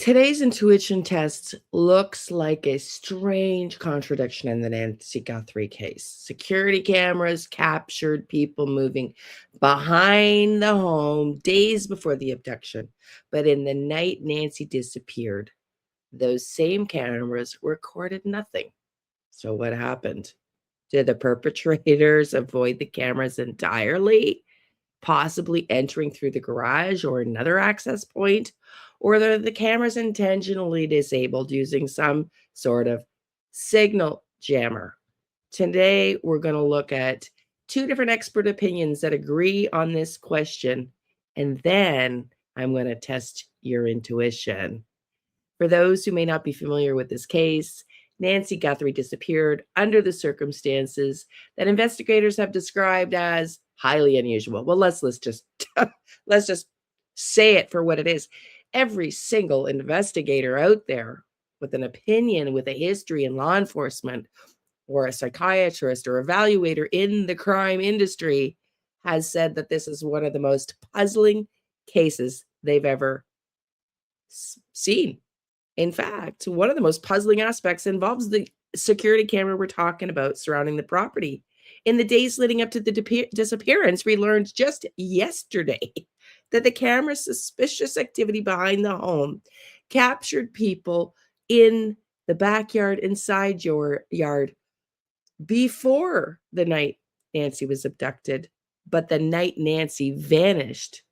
Today's intuition test looks like a strange contradiction in the Nancy Guthrie case. Security cameras captured people moving behind the home days before the abduction, but in the night Nancy disappeared, those same cameras recorded nothing. So, what happened? Did the perpetrators avoid the cameras entirely, possibly entering through the garage or another access point? Or are the cameras intentionally disabled using some sort of signal jammer? Today, we're going to look at two different expert opinions that agree on this question, and then I'm going to test your intuition. For those who may not be familiar with this case, Nancy Guthrie disappeared under the circumstances that investigators have described as highly unusual. Well, let's just let's just say it for what it is. Every single investigator out there with an opinion, with a history in law enforcement, or a psychiatrist or evaluator in the crime industry has said that this is one of the most puzzling cases they've ever seen. In fact, one of the most puzzling aspects involves the security camera we're talking about surrounding the property. In the days leading up to the disappearance, we learned just yesterday that the camera's suspicious activity behind the home captured people in the backyard and side yard before the night Nancy was abducted. But the night Nancy vanished,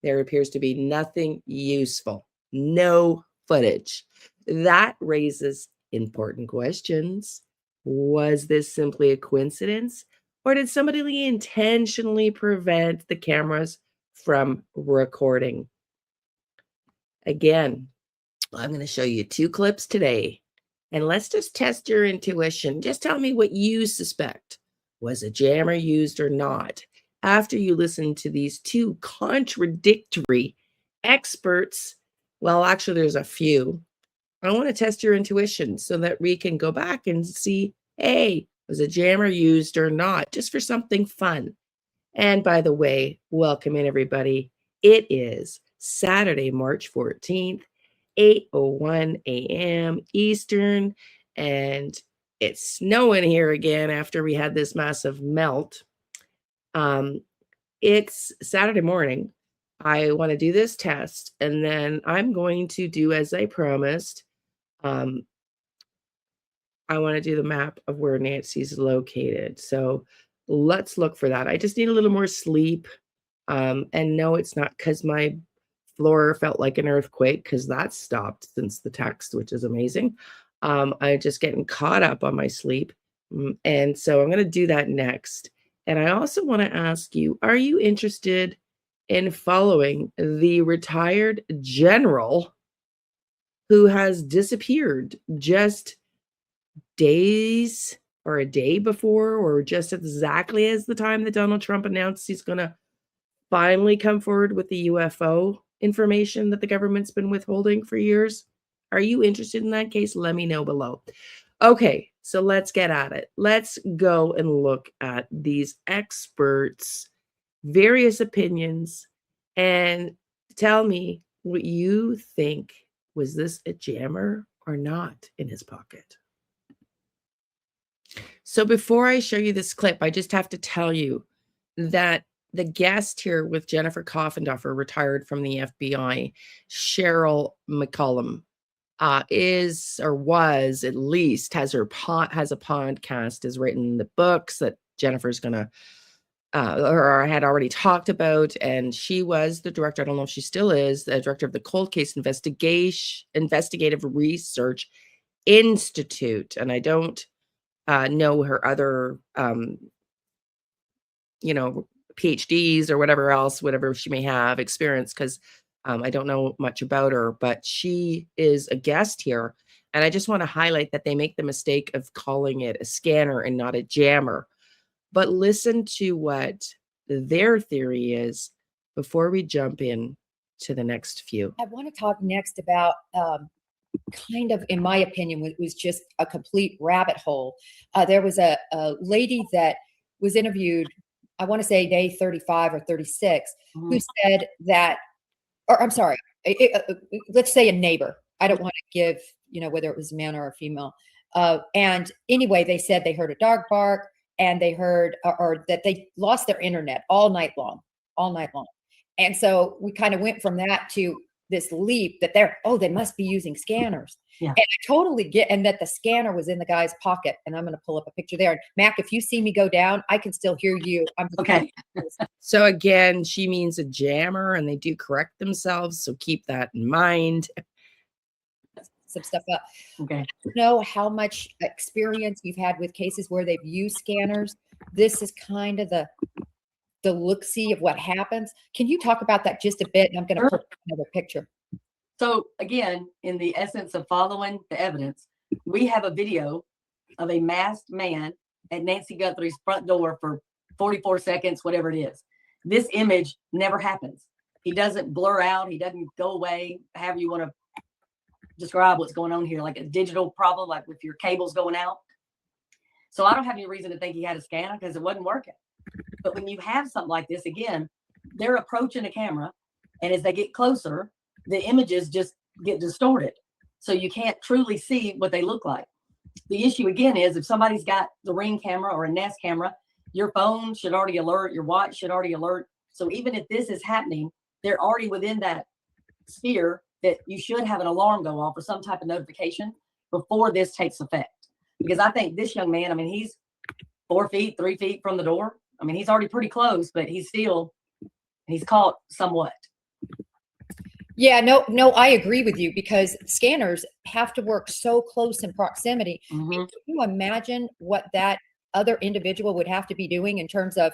there appears to be nothing useful, no footage. That raises important questions. Was this simply a coincidence, or did somebody intentionally prevent the cameras from recording? Again, I'm going to show you two clips today, and let's just test your intuition. Just tell me what you suspect. Was a jammer used or not? After you listen to these two contradictory experts, well, actually, there's a few. I want to test your intuition so that we can go back and see, hey, was a jammer used or not, just for something fun. And by the way, welcome in, everybody. It is Saturday, March 14th, 8:01 a.m. Eastern, and it's snowing here again after we had this massive melt. It's Saturday morning. I want to do this test, and then I'm going to do as I promised. I want to do the map of where Nancy's located. So let's look for that. I just need a little more sleep. And no, it's not because my floor felt like an earthquake, because that's stopped since the text, which is amazing. I'm just getting caught up on my sleep. And so I'm going to do that next. And I also want to ask you, are you interested in following the retired general who has disappeared just days or a day before, or just exactly as the time that Donald Trump announced he's going to finally come forward with the UFO information that the government's been withholding for years? Are you interested in that case? Let me know below. Okay, so let's get at it. Let's go and look at these experts' various opinions and tell me what you think. Was this a jammer or not in his pocket? So before I show you this clip, I just have to tell you that the guest here with Jennifer Coffendorfer, retired from the FBI, Cheryl McCollum, is, or was at least, has a podcast, has written the books that Jennifer's gonna or had already talked about, and she was the director. I don't know if she still is the director of the Cold Case Investigative Research Institute, and I don't know her other PhDs or whatever she may have experience, because I don't know much about her, but she is a guest here. And I just want to highlight that they make the mistake of calling it a scanner and not a jammer. But listen to what their theory is before we jump in to the next few. I want to talk next about kind of, in my opinion, was just a complete rabbit hole. There was a lady that was interviewed, I want to say day 35 or 36, who said that, or I'm sorry, let's say a neighbor I don't want to give, whether it was a man or a female. And anyway, they said they heard a dog bark, and they heard, or that they lost their internet all night long. And so we kind of went from that to this leap that they must be using scanners. Yeah. And I totally get, and that the scanner was in the guy's pocket. And I'm going to pull up a picture there. And Mac, if you see me go down, I can still hear you. Okay. So again, she means a jammer, and they do correct themselves. So keep that in mind. Some stuff up. Okay. I don't know how much experience you've had with cases where they've used scanners. This is kind of the look-see of what happens. Can you talk about that just a bit? And I'm going to put another picture. So again, in the essence of following the evidence, we have a video of a masked man at Nancy Guthrie's front door for 44 seconds, whatever it is. This image never happens. He doesn't blur out. He doesn't go away. However you want to describe what's going on here, like a digital problem, like with your cables going out. So I don't have any reason to think he had a scanner because it wasn't working. But when you have something like this, again, they're approaching the camera, and as they get closer, the images just get distorted. So you can't truly see what they look like. The issue again is if somebody's got the Ring camera or a Nest camera, your phone should already alert, your watch should already alert. So even if this is happening, they're already within that sphere that you should have an alarm go off or some type of notification before this takes effect. Because I think this young man, I mean, he's 4 feet, 3 feet from the door. I mean, he's already pretty close, but he's caught somewhat. Yeah, no, I agree with you, because scanners have to work so close in proximity. Mm-hmm. Can you imagine what that other individual would have to be doing in terms of,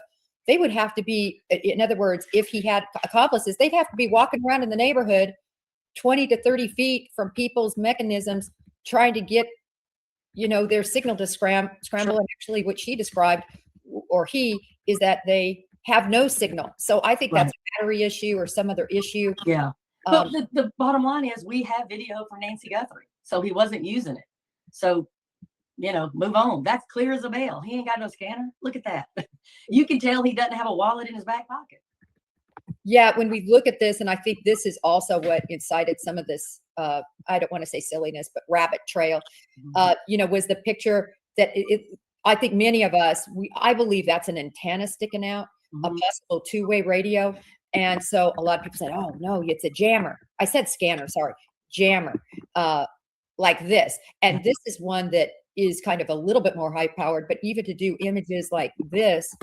they would have to be, in other words, if he had accomplices, they'd have to be walking around in the neighborhood 20 to 30 feet from people's mechanisms, trying to get, their signal to scramble. Sure. And actually what she described, or he, is that they have no signal. So I think that's a battery issue or some other issue. Yeah. But the bottom line is we have video from Nancy Guthrie. So he wasn't using it. So, move on. That's clear as a bell. He ain't got no scanner. Look at that. You can tell he doesn't have a wallet in his back pocket. Yeah, when we look at this, and I think this is also what incited some of this, I don't want to say silliness, but rabbit trail, was the picture that I think many of us, I believe that's an antenna sticking out, a possible two-way radio. And so a lot of people said, oh, no, it's a jammer. I said scanner, sorry, jammer, like this. And this is one that is kind of a little bit more high-powered, but even to do images like this,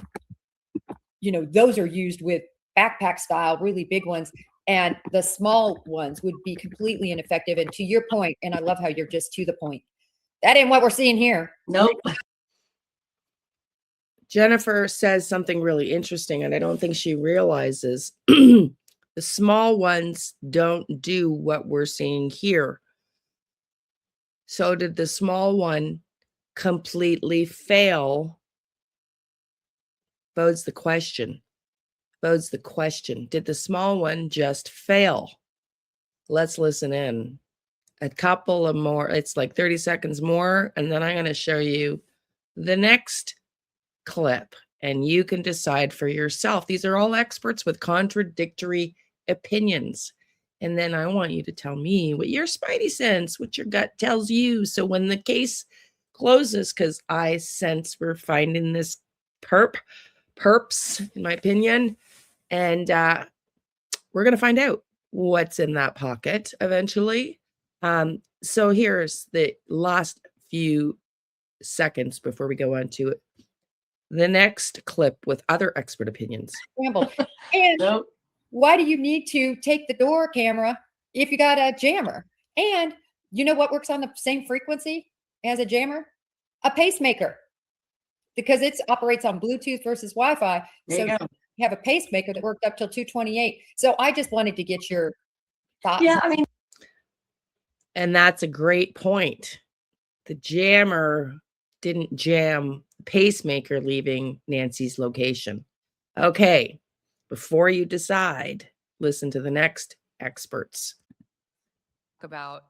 those are used with backpack style, really big ones. And the small ones would be completely ineffective. And to your point, and I love how you're just to the point, that ain't what we're seeing here. Nope. Jennifer says something really interesting, and I don't think she realizes the small ones don't do what we're seeing here. So did the small one completely fail? Bodes the question. Did the small one just fail? Let's listen in. A couple of more, it's like 30 seconds more, and then I'm going to show you the next clip, and you can decide for yourself. These are all experts with contradictory opinions. And then I want you to tell me what your spidey sense, what your gut tells you. So when the case closes, because I sense we're finding this perps, in my opinion, and we're going to find out what's in that pocket eventually. So here's the last few seconds before we go on to it. The next clip with other expert opinions. And why do you need to take the door camera if you got a jammer? And you know what works on the same frequency as a jammer? A pacemaker, because it operates on Bluetooth versus Wi-Fi. So you have a pacemaker that worked up till 228. So I just wanted to get your thoughts. Yeah, I mean, and that's a great point. The jammer didn't jam pacemaker leaving Nancy's location. Okay, before you decide, listen to the next experts. About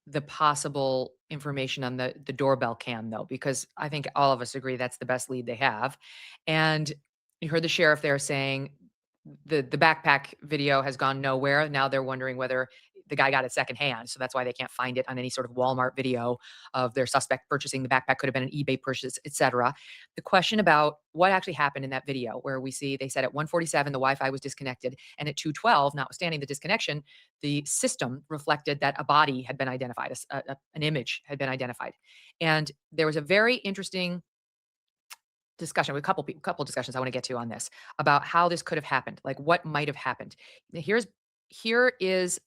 the possible information on the doorbell cam, though, because I think all of us agree that's the best lead they have. And you heard the sheriff there saying the backpack video has gone nowhere. Now they're wondering whether the guy got it secondhand. So that's why they can't find it on any sort of Walmart video of their suspect purchasing the backpack. Could have been an eBay purchase, etc. The question about what actually happened in that video, where we see they said at 1:47 the Wi-Fi was disconnected, and at 2:12, notwithstanding the disconnection, the system reflected that a body had been identified, an image had been identified, and there was a very interesting discussion with a couple discussions I want to get to on this about how this could have happened, like what might have happened. Here is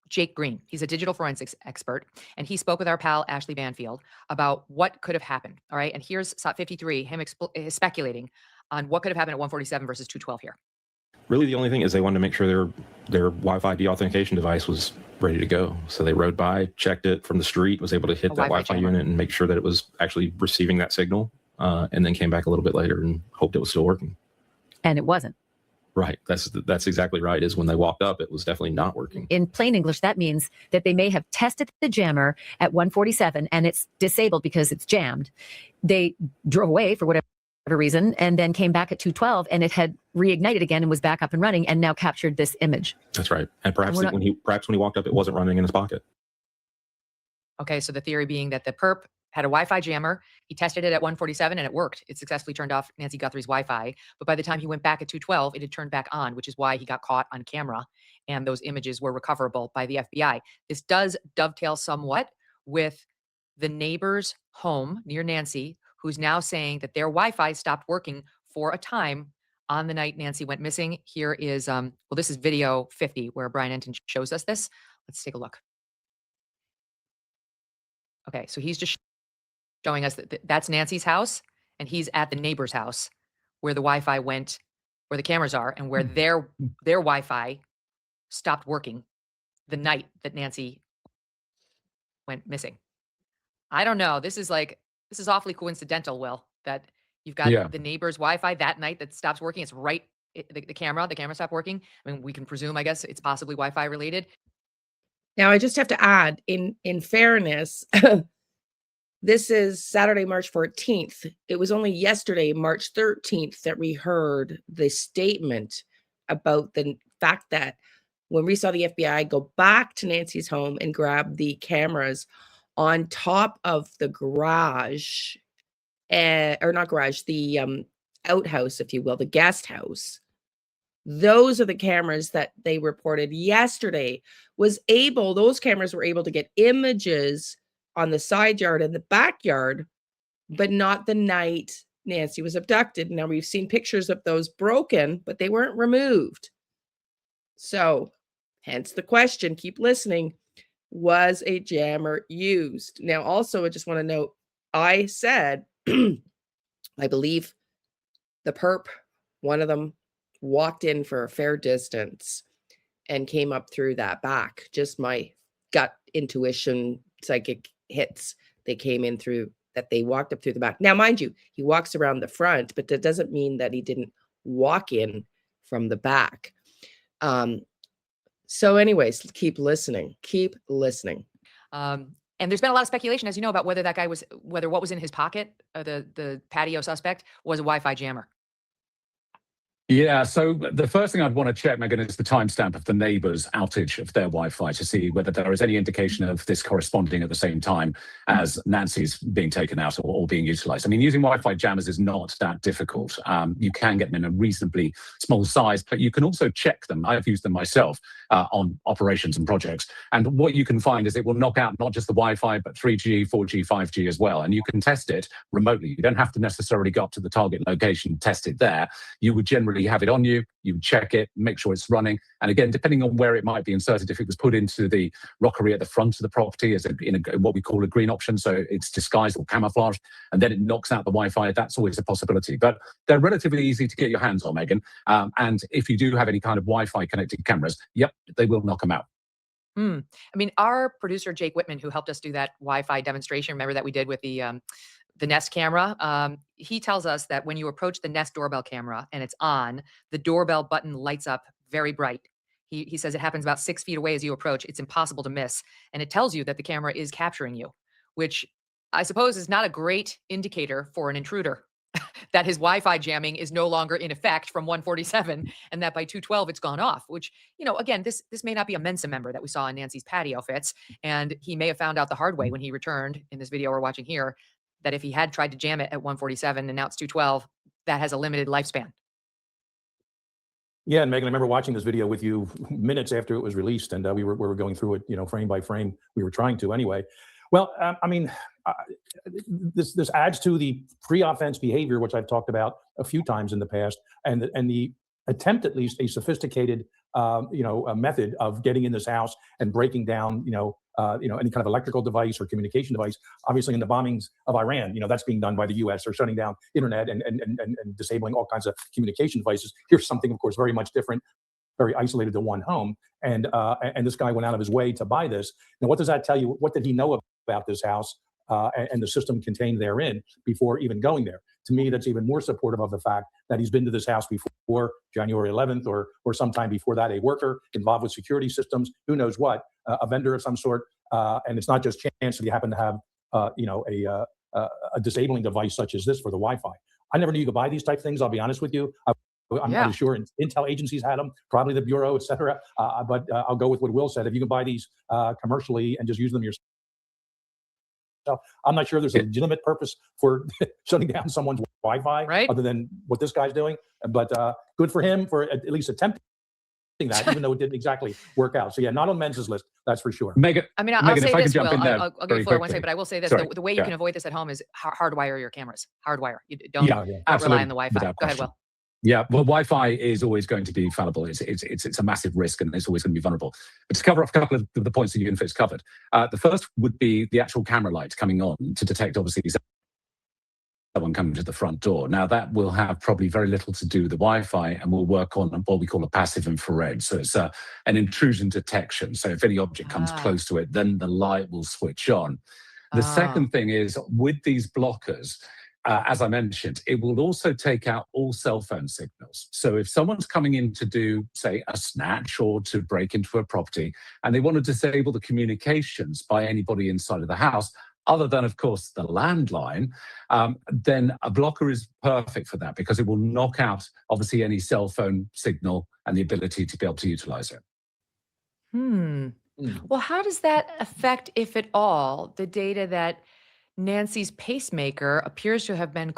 Jake Green. He's a digital forensics expert, and he spoke with our pal Ashley Banfield about what could have happened. All right, and here's SOT 53, him speculating on what could have happened at 1:47 versus 2:12 here. Really, the only thing is they wanted to make sure their Wi-Fi deauthentication device was ready to go. So they rode by, checked it from the street, was able to hit that Wi-Fi unit and make sure that it was actually receiving that signal, and then came back a little bit later and hoped it was still working. And it wasn't. Right. That's exactly right. Is when they walked up, it was definitely not working. In plain English, that means that they may have tested the jammer at 1:47 and it's disabled because it's jammed. They drove away for whatever reason and then came back at 2:12 and it had reignited again and was back up and running and now captured this image. That's right. And perhaps when he walked up, it wasn't running in his pocket. Okay, so the theory being that the perp had a Wi-Fi jammer. He tested it at 1:47 and it worked. It successfully turned off Nancy Guthrie's Wi-Fi. But by the time he went back at 2:12, it had turned back on, which is why he got caught on camera and those images were recoverable by the FBI. This does dovetail somewhat with the neighbor's home near Nancy, who's now saying that their Wi-Fi stopped working for a time on the night Nancy went missing. Here is, this is video 50 where Brian Enton shows us this. Let's take a look. Okay, so he's just showing us that that's Nancy's house, and he's at the neighbor's house where the Wi-Fi went, where the cameras are, and where their Wi-Fi stopped working the night that Nancy went missing. I don't know. This is awfully coincidental, Will, that you've got the neighbor's Wi-Fi that night that stops working. It's right, the camera stopped working. I mean, we can presume, I guess, it's possibly Wi-Fi related. Now, I just have to add, in fairness, this is Saturday, March 14th. It was only yesterday, March 13th, that we heard the statement about the fact that when we saw the FBI go back to Nancy's home and grab the cameras on top of the garage, or not garage, the outhouse, if you will, the guest house. Those are the cameras that they reported yesterday those cameras were able to get images on the side yard and the backyard, but not the night Nancy was abducted. Now we've seen pictures of those broken, but they weren't removed. So hence the question, keep listening, was a jammer used? Now also, I just want to note, I said, I believe the perp, one of them, walked in for a fair distance and came up through that back. Just my gut intuition, psychic hits. They came in through that. They walked up through the back. Now, mind you, he walks around the front, but that doesn't mean that he didn't walk in from the back. So anyways, keep listening. And there's been a lot of speculation, as you know, about whether what was in his pocket, the patio suspect, was a Wi-Fi jammer. Yeah, so the first thing I'd want to check, Megan, is the timestamp of the neighbour's outage of their Wi-Fi to see whether there is any indication of this corresponding at the same time as Nancy's being taken out or being utilised. I mean, using Wi-Fi jammers is not that difficult. You can get them in a reasonably small size, but you can also check them. I've used them myself on operations and projects. And what you can find is it will knock out not just the Wi-Fi, but 3G, 4G, 5G as well. And you can test it remotely. You don't have to necessarily go up to the target location, test it there. You would generally have it on you, you check it, make sure it's running. And again, depending on where it might be inserted, if it was put into the rockery at the front of the property as in what we call a green option, so it's disguised or camouflaged, and then it knocks out the Wi-Fi, that's always a possibility. But they're relatively easy to get your hands on, Megan. And if you do have any kind of Wi-Fi connected cameras, yep, they will knock them out. I mean, our producer, Jake Whitman, who helped us do that Wi-Fi demonstration, remember that we did with the Nest camera, he tells us that when you approach the Nest doorbell camera and it's on, the doorbell button lights up very bright. He says it happens about 6 feet away as you approach. It's impossible to miss. And it tells you that the camera is capturing you, which I suppose is not a great indicator for an intruder. that his Wi-Fi jamming is no longer in effect from 147, and that by 212 it's gone off. Which, again, this may not be a Mensa member that we saw in Nancy's patio fits, and he may have found out the hard way when he returned in this video we're watching here, that if he had tried to jam it at 147 and now it's 212, that has a limited lifespan. Yeah, and Megan, I remember watching this video with you minutes after it was released, and we were going through it, frame by frame. We were trying to anyway. Well, this adds to the pre-offense behavior, which I've talked about a few times in the past, and the attempt, at least, a sophisticated, a method of getting in this house and breaking down, any kind of electrical device or communication device. Obviously, in the bombings of Iran, that's being done by the U.S. They're shutting down internet and disabling all kinds of communication devices. Here's something, of course, very much different, very isolated to one home. And this guy went out of his way to buy this. Now, what does that tell you? What did he know about this house and the system contained therein before even going there? To me, that's even more supportive of the fact that he's been to this house before January 11th or sometime before that, a worker involved with security systems, who knows what, a vendor of some sort. And it's not just chance that you happen to have, a disabling device such as this for the Wi-Fi. I never knew you could buy these type things. I'll be honest with you. I'm sure intel agencies had them, probably the Bureau, et cetera. But I'll go with what Will said. If you can buy these commercially and just use them yourself, I'm not sure there's a legitimate purpose for shutting down someone's Wi-Fi, other than what this guy's doing. But good for him for at least attempting that, even though it didn't exactly work out. So yeah, not on Mensa's list, that's for sure. Megan, I'll Megan, say if I this, could jump Will. in there I'll give you floor one second, but I will say this: the way you can avoid this at home is hardwire your cameras. Hardwire. You don't rely on the Wi-Fi. Go ahead, Will. Yeah, well, Wi-Fi is always going to be fallible. It's a massive risk, and it's always going to be vulnerable. But to cover off a couple of the points that Unifit's covered, the first would be the actual camera light coming on to detect, obviously, someone coming to the front door. Now, that will have probably very little to do with the Wi-Fi, and will work on what we call a passive infrared. So it's an intrusion detection. So if any object comes close to it, then the light will switch on. The second thing is, with these blockers, as I mentioned, it will also take out all cell phone signals. So if someone's coming in to do, say, a snatch or to break into a property, and they want to disable the communications by anybody inside of the house, other than, of course, the landline, then a blocker is perfect for that, because it will knock out, obviously, any cell phone signal and the ability to be able to utilize it. Well, how does that affect, if at all, the data that Nancy's pacemaker appears to have been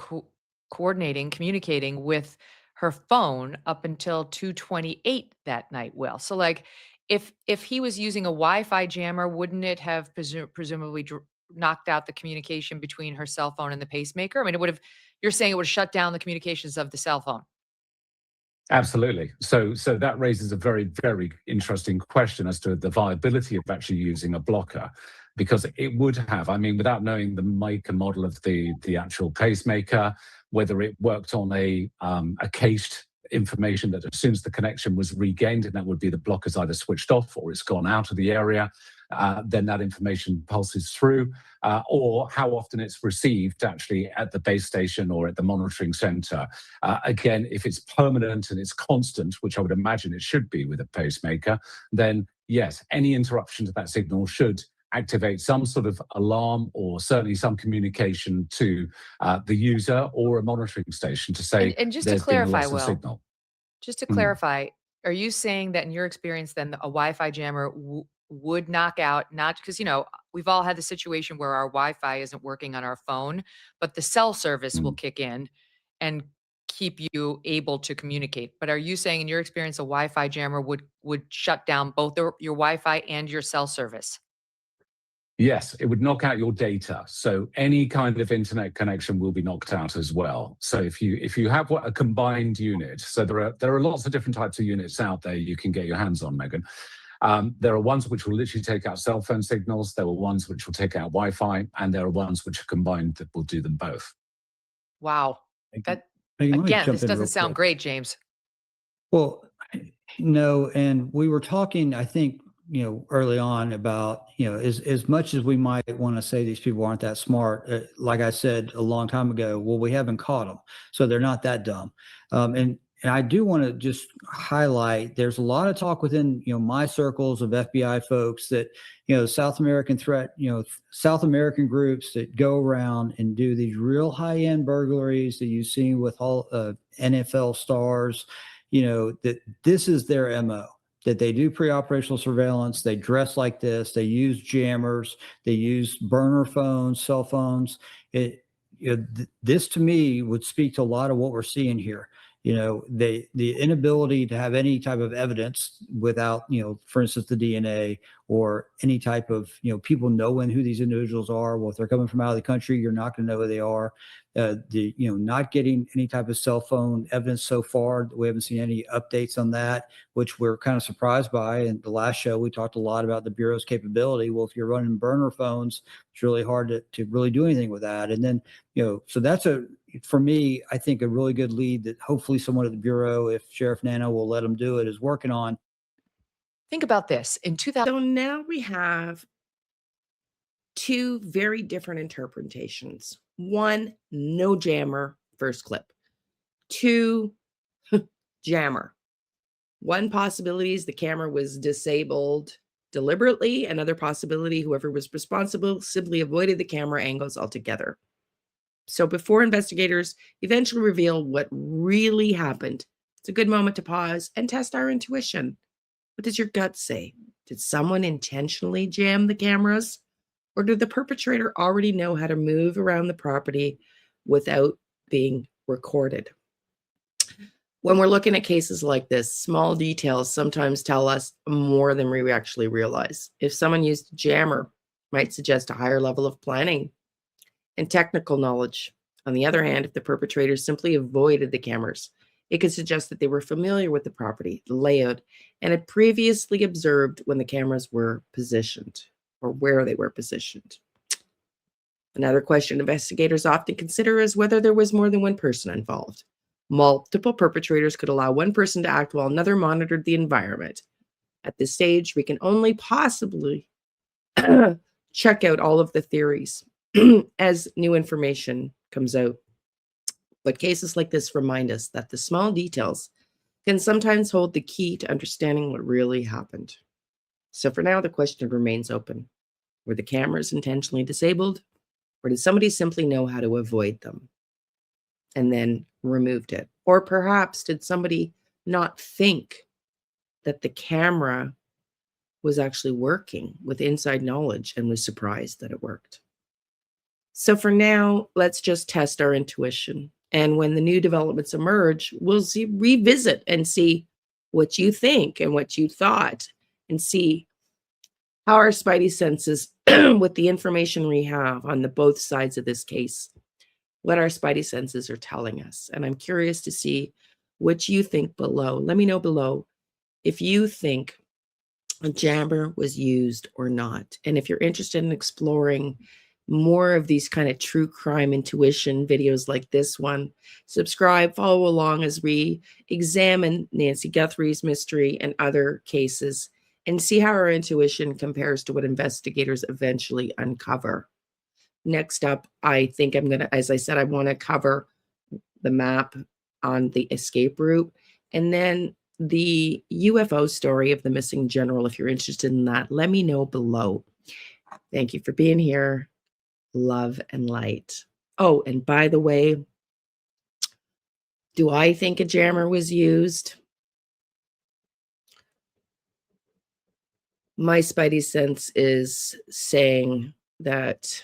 communicating with her phone up until 2:28 that night, Will? So, like, if he was using a Wi-Fi jammer, wouldn't it have presumably knocked out the communication between her cell phone and the pacemaker? I mean, you're saying it would have shut down the communications of the cell phone. Absolutely. So that raises a very, very interesting question as to the viability of actually using a blocker, because it would have, I mean, without knowing the make and model of the actual pacemaker, whether it worked on a cached information that as soon as the connection was regained, and that would be the blocker's either switched off or it's gone out of the area, then that information pulses through, or how often it's received actually at the base station or at the monitoring center. Again, if it's permanent and it's constant, which I would imagine it should be with a pacemaker, then yes, any interruption to that signal should activate some sort of alarm, or certainly some communication to the user or a monitoring station to say, and just to clarify, Will, signal. Just to clarify, are you saying that in your experience, then a Wi-Fi jammer would knock out, not because, we've all had the situation where our Wi-Fi isn't working on our phone, but the cell service will kick in and keep you able to communicate. But are you saying in your experience, a Wi-Fi jammer would shut down both your Wi-Fi and your cell service? Yes, it would knock out your data. So any kind of internet connection will be knocked out as well. So if you have a combined unit, so there are lots of different types of units out there you can get your hands on, Megan. There are ones which will literally take out cell phone signals. There are ones which will take out Wi-Fi, and there are ones which are combined that will do them both. Wow. This doesn't sound great, James. Well, no, and we were talking, I think, early on about, as much as we might want to say these people aren't that smart, like I said a long time ago, well, we haven't caught them, so they're not that dumb. And I do want to just highlight, there's a lot of talk within, my circles of FBI folks that, South American South American groups that go around and do these real high-end burglaries that you've seen with all NFL stars, that this is their MO, that they do pre-operational surveillance. They dress like this. They use jammers. They use burner phones, cell phones. This to me would speak to a lot of what we're seeing here. The inability to have any type of evidence without, for instance, the DNA or any type of, people knowing who these individuals are. Well, if they're coming from out of the country, you're not going to know who they are. Not getting any type of cell phone evidence so far. We haven't seen any updates on that, which we're kind of surprised by. And the last show, we talked a lot about the Bureau's capability. Well, if you're running burner phones, it's really hard to really do anything with that. And then, so that's for me, I think a really good lead that hopefully someone at the Bureau, if Sheriff Nano will let them do it, is working on. Think about this. In 2000. So now we have two very different interpretations. One, no jammer, first clip. Two, jammer. One possibility is the camera was disabled deliberately. Another possibility, whoever was responsible simply avoided the camera angles altogether. So before investigators eventually reveal what really happened, it's a good moment to pause and test our intuition. What does your gut say? Did someone intentionally jam the cameras? Or did the perpetrator already know how to move around the property without being recorded? When we're looking at cases like this, small details sometimes tell us more than we actually realize. If someone used a jammer, it might suggest a higher level of planning and technical knowledge. On the other hand, if the perpetrators simply avoided the cameras, it could suggest that they were familiar with the property, the layout, and had previously observed when the cameras were positioned or where they were positioned. Another question investigators often consider is whether there was more than one person involved. Multiple perpetrators could allow one person to act while another monitored the environment. At this stage, we can only possibly check out all of the theories as new information comes out. But cases like this remind us that the small details can sometimes hold the key to understanding what really happened. So for now, the question remains open. Were the cameras intentionally disabled, or did somebody simply know how to avoid them and then removed it? Or perhaps did somebody not think that the camera was actually working with inside knowledge and was surprised that it worked? So for now, let's just test our intuition. And when the new developments emerge, we'll revisit and see what you think and what you thought, and see how our spidey senses, with the information we have on the both sides of this case, what our spidey senses are telling us. And I'm curious to see what you think below. Let me know below if you think a jammer was used or not. And if you're interested in exploring more of these kind of true crime intuition videos like this one, subscribe, follow along as we examine Nancy Guthrie's mystery and other cases and see how our intuition compares to what investigators eventually uncover. Next up, I think I'm going to, as I said, I want to cover the map on the escape route, and then the UFO story of the missing general. If you're interested in that, let me know below. Thank you for being here. Love and light. Oh, and by the way, do I think a jammer was used? My spidey sense is saying that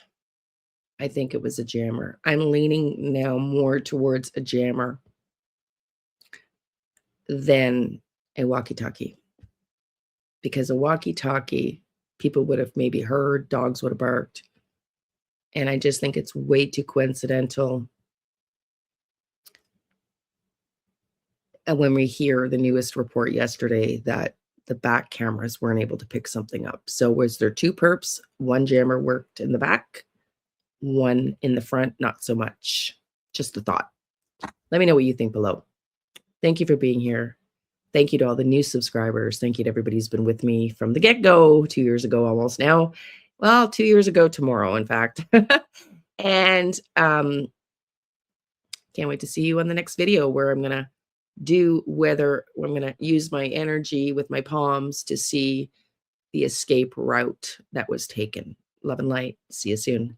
I think it was a jammer. I'm leaning now more towards a jammer than a walkie-talkie, because a walkie-talkie, people would have maybe heard, dogs would have barked. And I just think it's way too coincidental. And when we hear the newest report yesterday that the back cameras weren't able to pick something up. So was there two perps? One jammer worked in the back, one in the front, not so much. Just a thought. Let me know what you think below. Thank you for being here. Thank you to all the new subscribers. Thank you to everybody who's been with me from the get-go, 2 years ago almost now. Well, 2 years ago tomorrow, in fact. And can't wait to see you on the next video, where I'm going to do whether I'm going to use my energy with my palms to see the escape route that was taken. Love and light. See you soon.